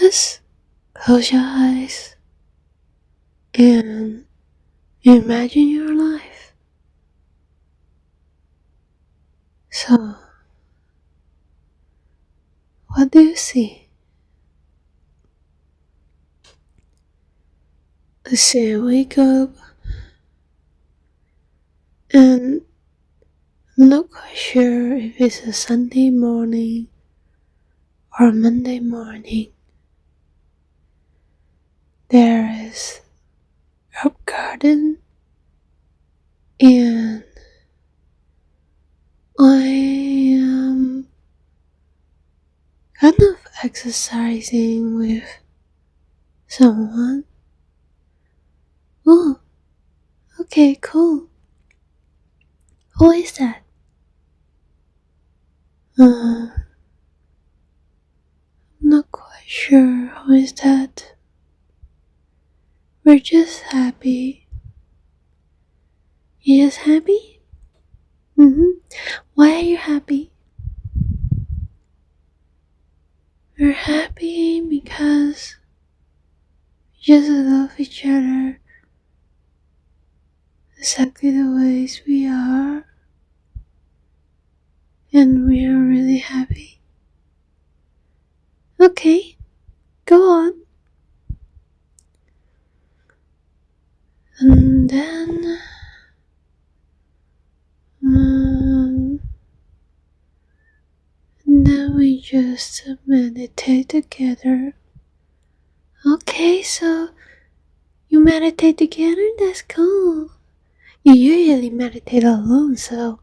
Let's close your eyes and imagine your life. So, what do you see? Let's say I wake up and I'm not quite sure if it's a Sunday morning or a Monday morning. There is a garden and I am kind of exercising with someone. Oh, okay, cool. Who is that? I'm not quite sure who is that. We're just happy. You just happy? Why are you happy? We're happy because we just love each other exactly the ways we are, and we are really happy. Okay, go on. And then we just meditate together. Okay, so you meditate together? That's cool. You usually meditate alone, so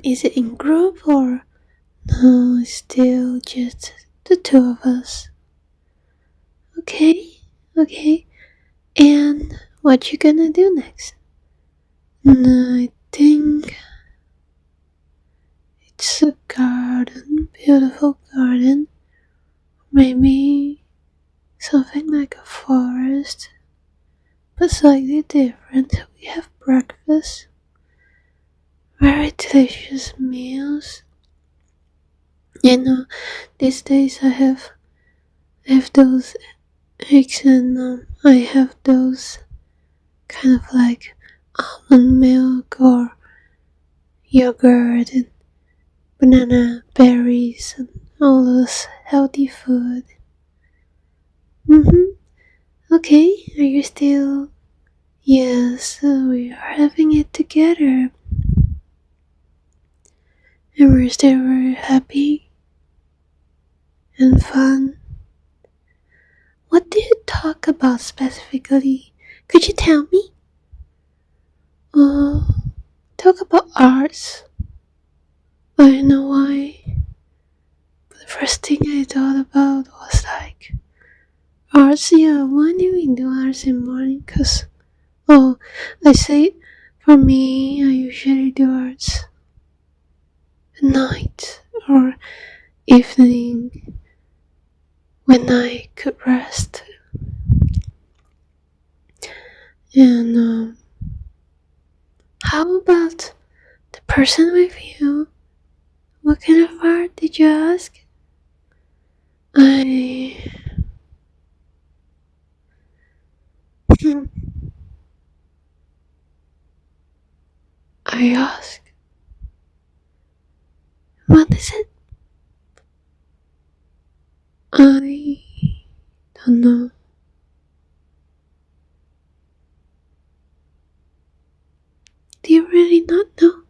is it in group or no, it's still just the two of us? Okay. And what you gonna do next? I think it's a garden, beautiful garden. Maybe something like a forest, but slightly different. We have breakfast, very delicious meals. These days I have those eggs and I have those kind of like almond milk or yogurt and banana berries and all those healthy food. Okay, are you still? Yes, we are having it together. And we're still very happy and fun. What do you talk about specifically? Could you tell me? Talk about arts. I don't know why. But the first thing I thought about was like arts. Yeah, why do we do arts in the morning? Cause I say for me, I usually do arts at night or evening when I could rest. And how about the person with you? What kind of art did you ask? I asked, what is it? I don't know. Do you really not know?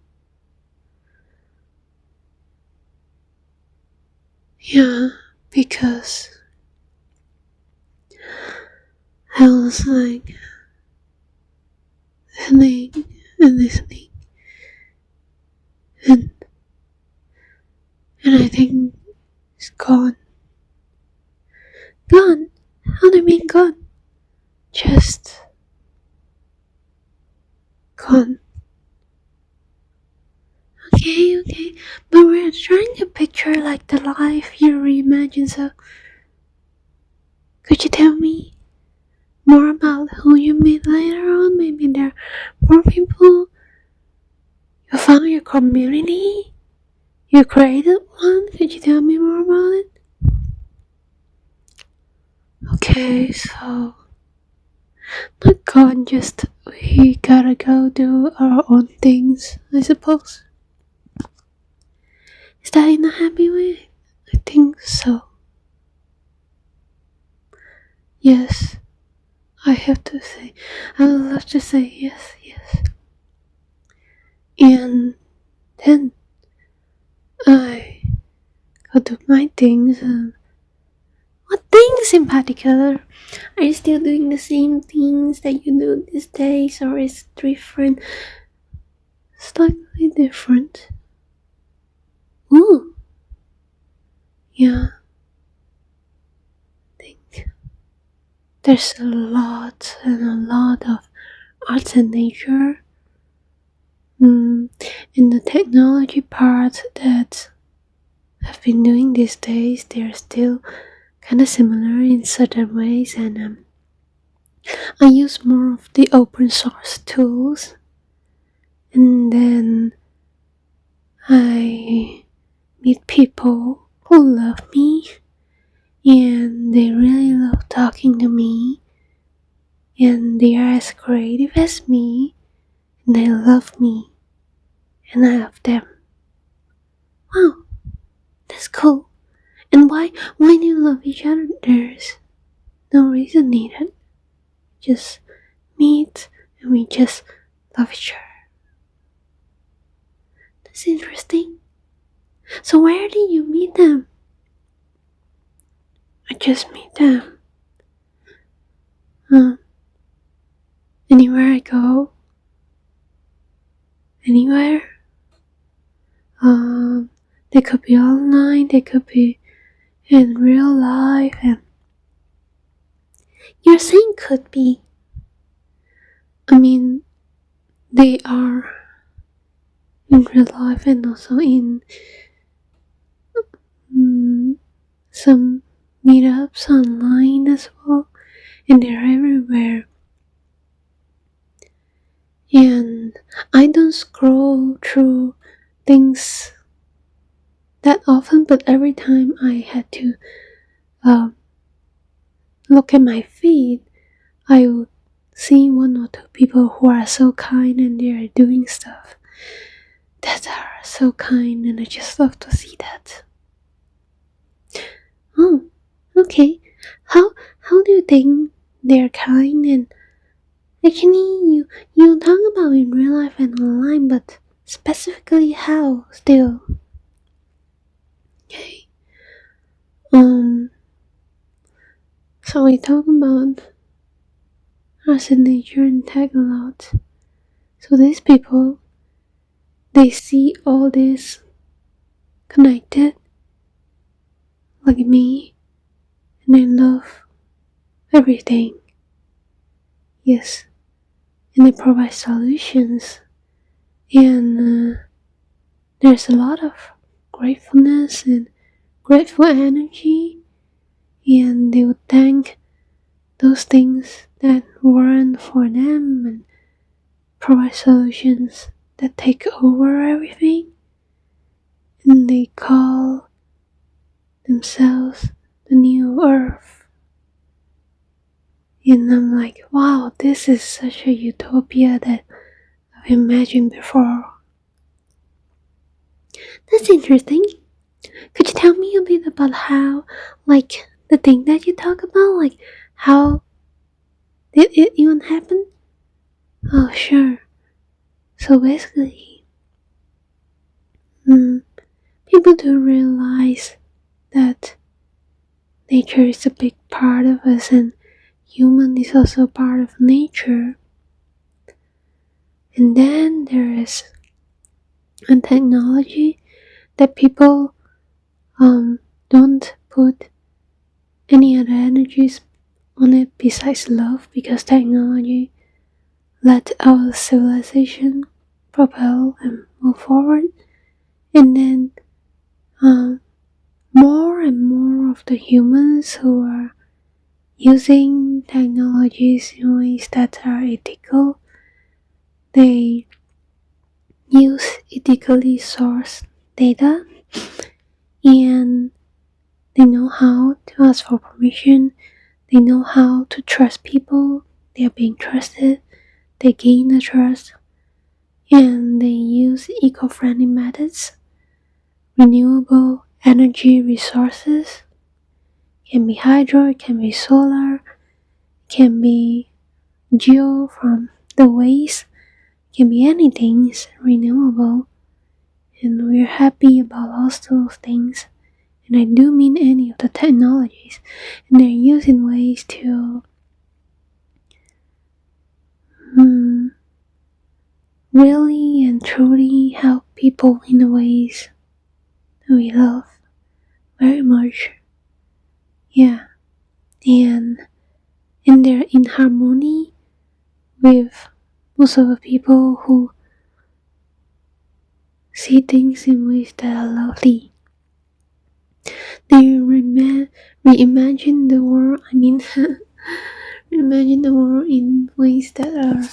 Yeah, because I was like listening and listening, and I think it's gone. Gone? How do you mean gone? Just gone. Okay, but we're trying to picture like the life you reimagine, so could you tell me more about who you meet later on? Maybe there are more people. You found your community? You created one? Could you tell me more about it? Okay, so not gone, just we gotta go do our own things, I suppose. Is that in a happy way? I think so. Yes, I have to say. I would love to say yes, yes. And then I go do my things. What things in particular? Are you still doing the same things that you do these days, or is it different? Slightly different. Ooh, yeah. I think there's a lot and a lot of arts and nature. In the technology part that I've been doing these days, they're still kind of similar in certain ways, and I use more of the open source tools, and then I meet people who love me, and they really love talking to me, and they are as creative as me, and they love me, and I love them. Wow, that's cool. And why do you love each other? There's no reason needed. Just meet and we just love each other. That's interesting. So where did you meet them? I just meet them. Anywhere I go. Anywhere. They could be online, they could be in real life, and you're saying could be. I mean, they are in real life and also in some meetups online as well, and they're everywhere. And I don't scroll through things that often, but every time I had to look at my feed, I would see one or two people who are so kind and they are doing stuff that are so kind, and I just love to see that. Oh, okay. How do you think they're kind? And actually, you talk about in real life and online, but specifically how still? Okay. So we talk about us in nature and tech a lot. So these people, they see all this connected, like me, and they love everything. Yes, and they provide solutions, and there's a lot of gratefulness and grateful energy, and they would thank those things that weren't for them and provide solutions that take over everything, and they call themselves the new earth. And I'm like, wow, this is such a utopia that I've imagined before. That's interesting. Could you tell me a bit about how, like, the thing that you talk about, like, how did it even happen? Oh, sure. So basically, people do realize that nature is a big part of us, and human is also part of nature. And then there is a technology that people don't put any other energies on it besides love, because technology let our civilization propel and move forward. And then more and more of the humans who are using technologies in ways that are ethical, they use ethically sourced data, and they know how to ask for permission, They know how to trust people, they are being trusted, they gain the trust, and they use eco-friendly methods, renewable energy resources. It can be hydro, it can be solar, it can be geo from the waste, it can be anything is renewable. And we're happy about all those things. And I do mean any of the technologies. And they're used in ways to really and truly help people in the ways that we love very much. Yeah. And they're in harmony with most of the people who see things in ways that are lovely. They reimagine the world, reimagine the world in ways that are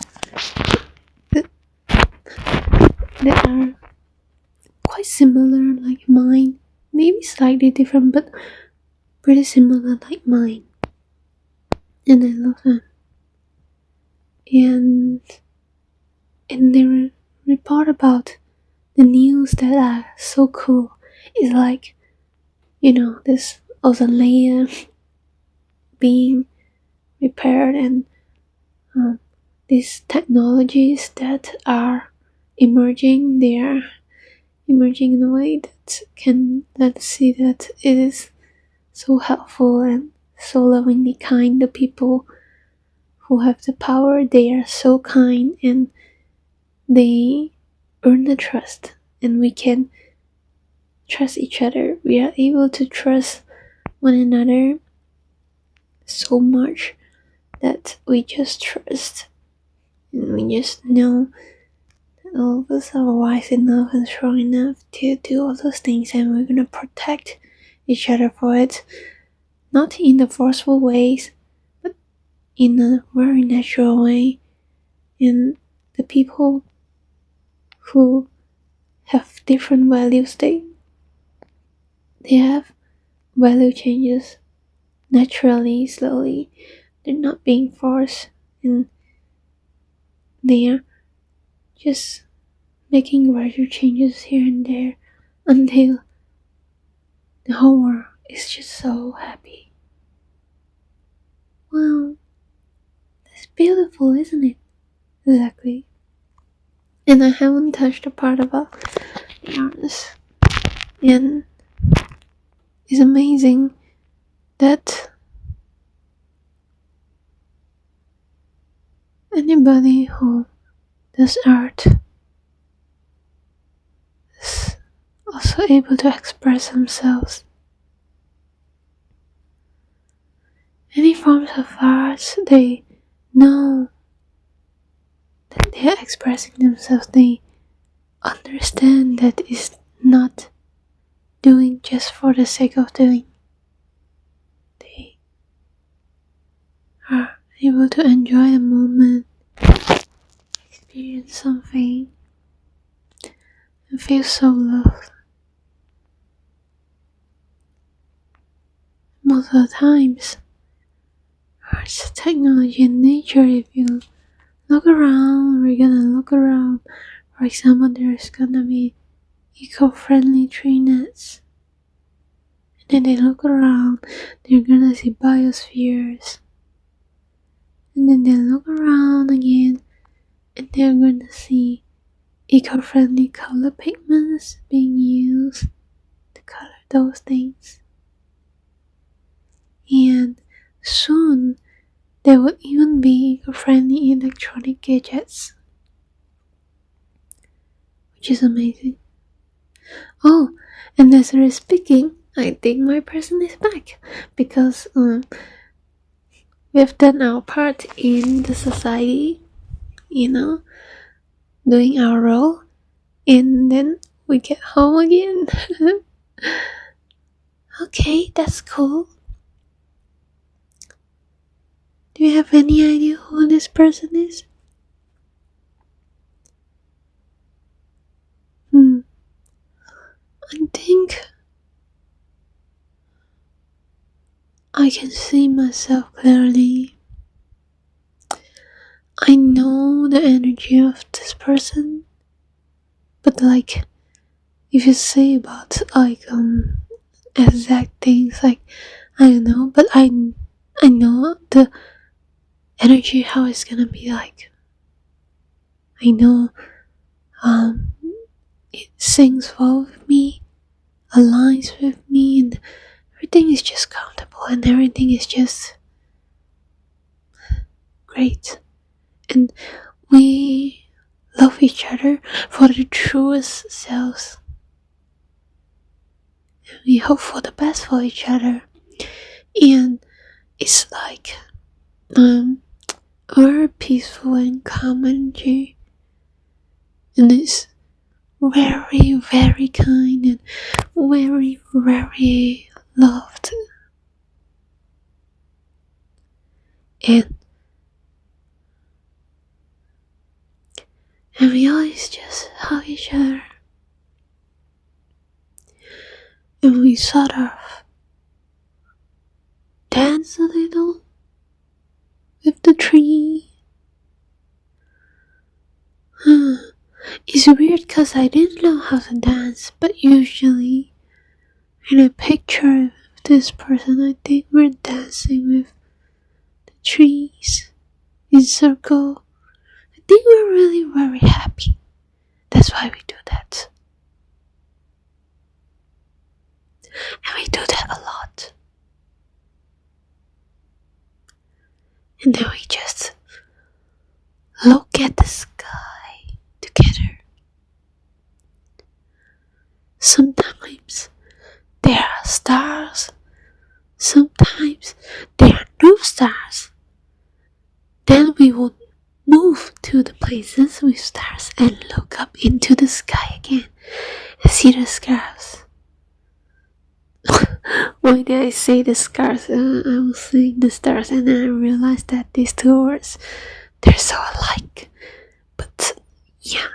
quite similar like mine. Maybe slightly different, but pretty similar like mine. And I love them. And they report about the news that are so cool. It's like, this ozone layer being repaired, and these technologies that are emerging, they are emerging in a way that can let us see that it is so helpful and so lovingly kind. The people who have the power, they are so kind, and they earn the trust, and we can trust each other. We are able to trust one another so much that we just trust, and we just know that all of us are wise enough and strong enough to do all those things, and we're gonna protect each other for it, not in the forceful ways, but in a very natural way. And the people who have different values, they have value changes naturally, slowly. They're not being forced, and they're just making gradual changes here and there until the whole world is just so happy. Wow, that's beautiful, isn't it? Exactly. And I haven't touched the part about the artists. And it's amazing that anybody who does art is also able to express themselves. Any forms of art, they know that they are expressing themselves. They understand that it's not doing just for the sake of doing. They are able to enjoy the moment, experience something, and feel so loved. Most of the times, arts, technology, and nature, if you look around, we're gonna look around. For example, there's gonna be eco-friendly tree nets. And then they look around, they're gonna see biospheres. And then they look around again, and they're gonna see eco-friendly color pigments being used to color those things. And soon, there will even be eco-friendly electronic gadgets, which is amazing. Oh, and as we're speaking, I think my person is back because we've done our part in the society, doing our role, and then we get home again. Okay, that's cool. Do you have any idea who this person is? I I can see myself clearly. I know the energy of this person, but like, if you say about like exact things, like I don't know, but I know the energy how it's gonna be like. I know it sings well with me, aligns with me, and everything is just comfortable and everything is just great. And we love each other for the truest selves. And we hope for the best for each other. And it's like very peaceful and calm energy. And it's very, very kind and very, very loved. And we always just hug each other. And we sort of dance a little with the tree. It's weird because I didn't know how to dance, but usually in a picture of this person, I think we're dancing with the trees in circle. I think we're really very happy. That's why we do that. And we do that a lot. And then we just look at the sky together. Sometimes there are stars. Sometimes there are no stars. Then we will move to the places with stars and look up into the sky again and see the stars. Why did I say the stars? I was saying the stars and then I realized that these two words, they're so alike. But yeah.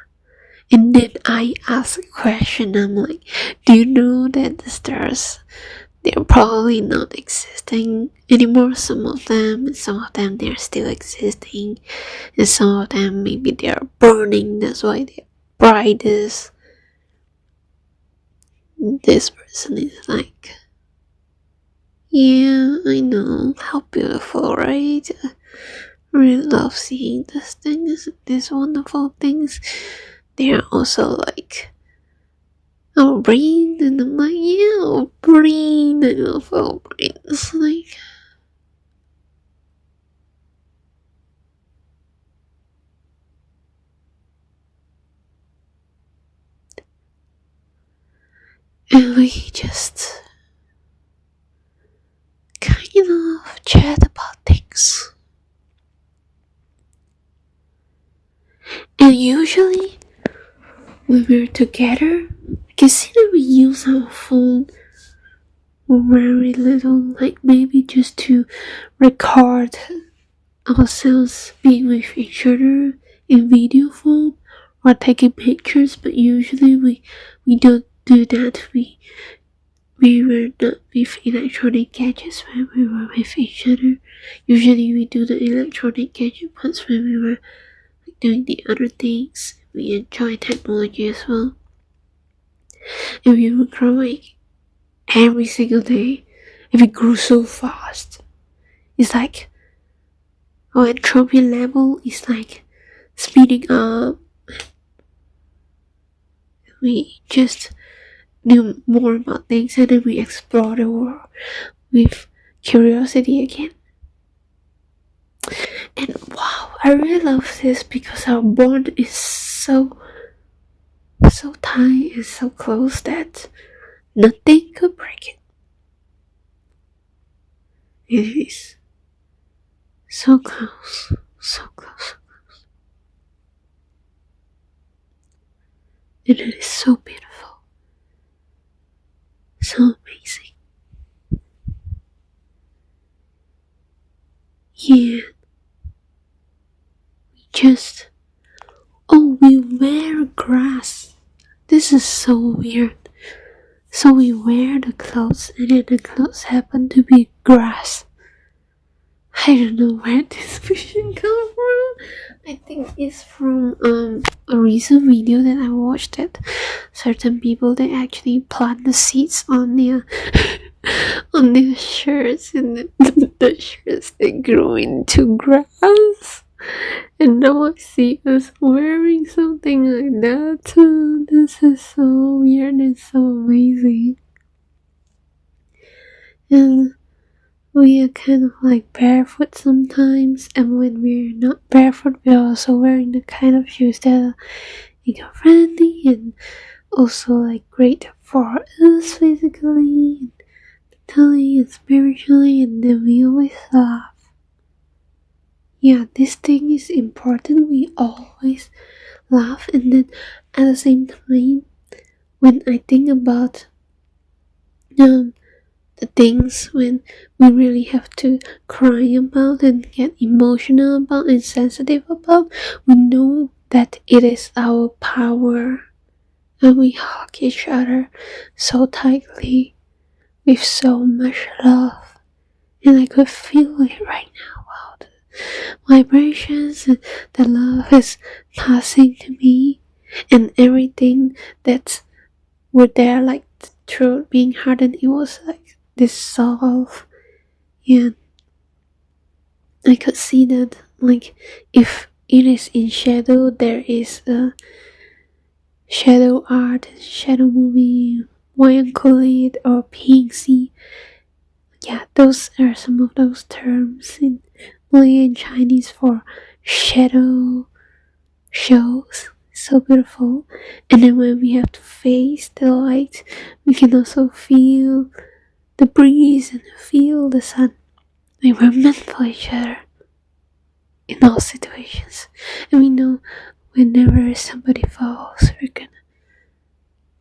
And then I asked a question. I'm like, do you know that the stars, they're probably not existing anymore? Some of them they're still existing, and some of them maybe they're burning, that's why they're brightest. This person is like, yeah, I know, how beautiful, right? I really love seeing these things, these wonderful things. They're also like, oh, brain, and I'm like, yeah, oh, brain, I love our brain. It's like, and we just kind of chat about things. And usually, when we're together, consider we use our phone very little, like maybe just to record ourselves being with each other in video form or taking pictures, but usually we don't do that. We were not with electronic gadgets when we were with each other. Usually we do the electronic gadget parts when we were like doing the other things. We enjoy technology as well. And we were growing every single day, and we grew so fast. It's like our entropy level is like speeding up. We just knew more about things, and then we explore the world with curiosity again. And wow, I really love this because our bond is so tight and so close that nothing could break it. It is so close, so close, and it is so beautiful, so amazing. Yeah, we wear grass. This is so weird. So we wear the clothes, and then the clothes happen to be grass. I don't know where this vision comes from. I think it's from a recent video that I watched that certain people they actually plant the seeds on their on their shirts, and the shirts they grow into grass. And now I see us wearing something like that too. This is so weird and so amazing. And we are kind of like barefoot sometimes, and when we're not barefoot, we're also wearing the kind of shoes that are eco-friendly and also like great for us physically, and mentally, and spiritually, and then we always laugh. Yeah, this thing is important. We always laugh, and then at the same time, when I think about um, the things when we really have to cry about and get emotional about and sensitive about, we know that it is our power, and we hug each other so tightly with so much love, and I could feel it right now. Wow, the vibrations and the love is passing to me, and everything that's were there, like the throat being hardened, it was like dissolve. Yeah, I could see that, like, if it is in shadow, there is a shadow art, shadow movie, melancholy or pinksy. Yeah, those are some of those terms in Malay and Chinese for shadow shows. So beautiful. And then when we have to face the light, we can also feel the breeze and feel the sun. We were meant for each other in all situations. And we know whenever somebody falls, we're gonna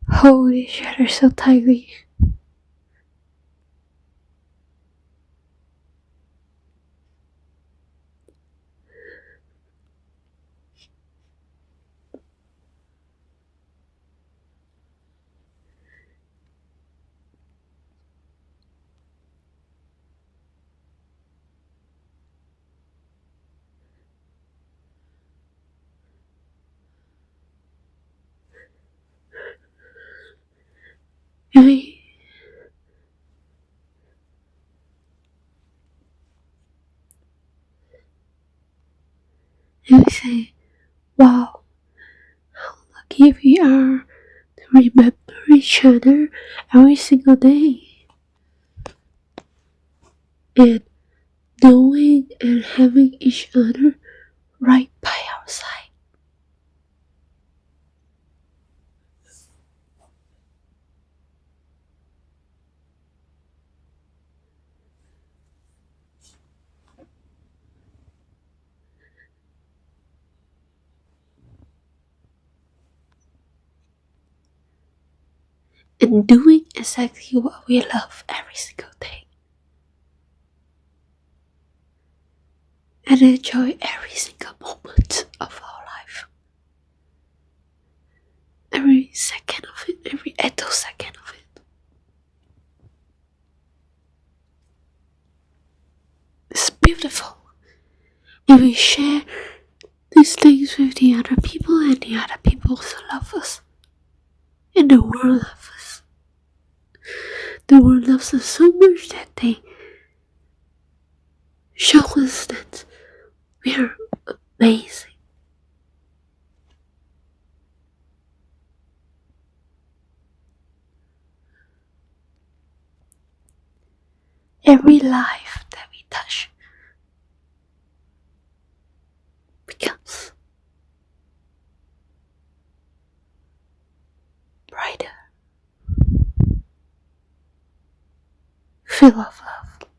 hold each other so tightly. And we say, wow, how lucky we are to remember each other every single day. And knowing and having each other right by our side. And doing exactly what we love every single day. And enjoy every single moment of our life. Every second of it, every attosecond of it. It's beautiful. And we share these things with the other people, and the other people also love us. And the world loves us. The world loves us so much that they show us that we are amazing. Every life that we touch becomes brighter, full of love.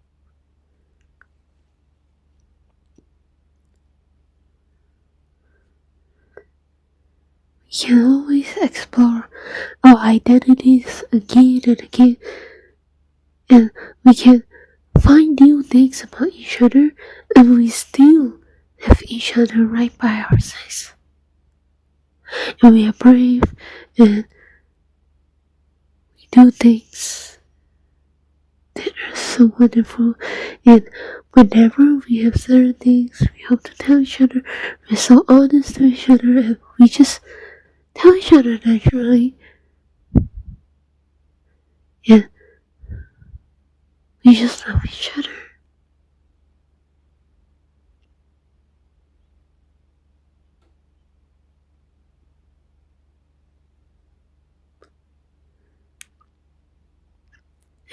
We can always explore our identities again and again, and we can find new things about each other, and we still have each other right by our sides. And we are brave, and we do things that are so wonderful, and whenever we have certain things we hope to tell each other, we're so honest to each other, and we just tell each other naturally, and we just love each other.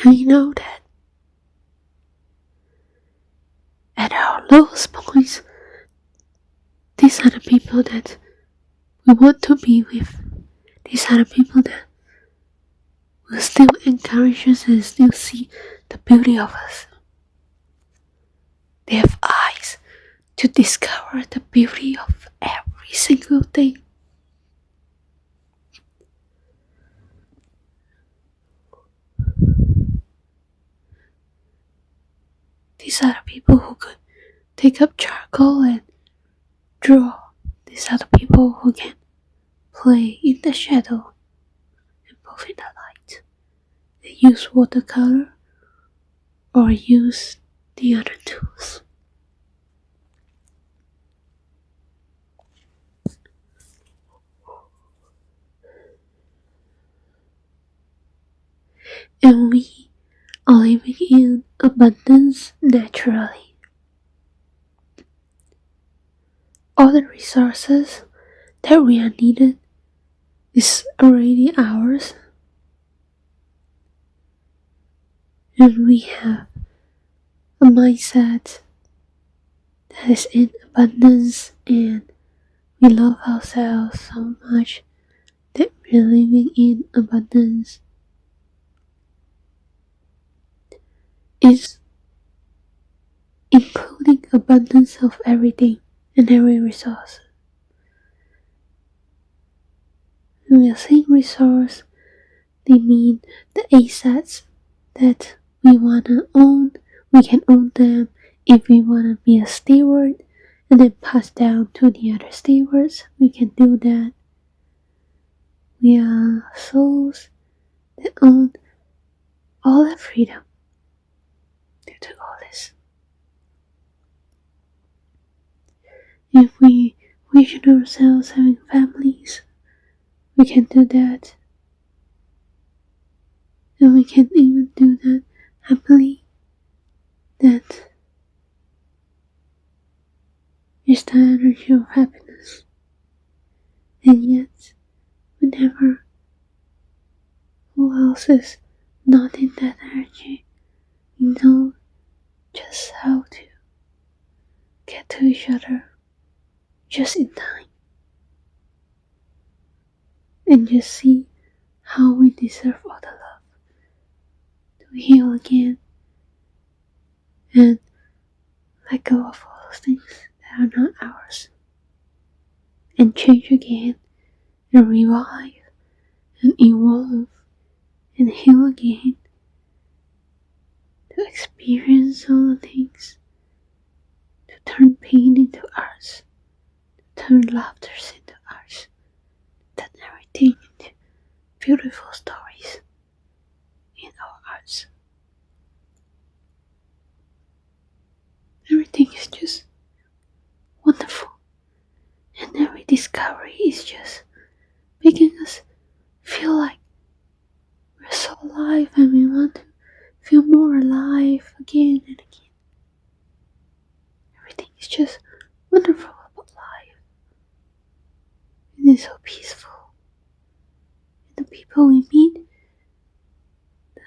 And you know that at our lowest points, these are the people that we want to be with. These are the people that will still encourage us and still see the beauty of us. They have eyes to discover the beauty of every single thing. These are the people who could take up charcoal and draw. These are the people who can play in the shadow and move in the light. They use watercolor or use the other tools. And we are living in abundance naturally. All the resources that we are needed is already ours. And we have a mindset that is in abundance, and we love ourselves so much that we're living in abundance. It's including abundance of everything and every resource. When we are saying resource, they mean the assets that we want to own. We can own them if we want to be a steward and then pass down to the other stewards. We can do that. We are souls that own all that freedom due to all this. If we vision ourselves having families, we can do that. And we can even do that happily. That is the energy of happiness. And yet, whenever who else is not in that energy, we know just how to get to each other just in time. And just see how we deserve all the love to heal again and let go of all those things that are not ours, and change again and revive and evolve and heal again, to experience all the things, to turn pain into arts, to turn laughter into arts, to turn everything into beautiful stories in our arts. Everything is just wonderful, and every discovery is just making us feel like we're so alive, and we want to feel more alive again and again. Everything is just wonderful about life. It is so peaceful. And the people we meet,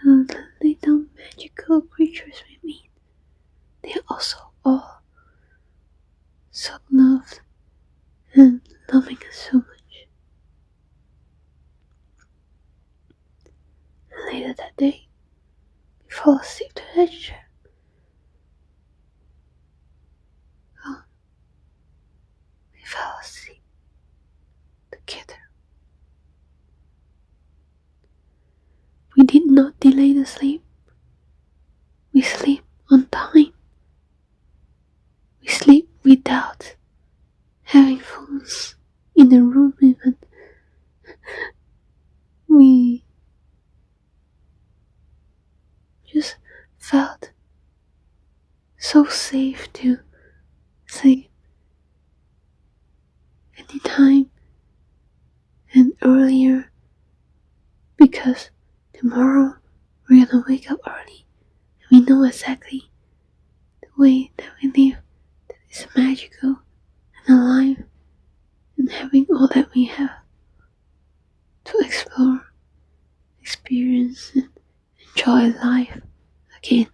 the little magical creatures we meet, they are also all so loved and loving us so much. And later that day, we fall asleep to that chair. Oh, we fell asleep together. We did not delay the sleep. We sleep on time. We sleep without having phones in the room even. We so safe to sleep anytime and earlier, because tomorrow we're gonna wake up early and we know exactly the way that we live that is magical and alive, and having all that we have to explore, experience, and enjoy life again.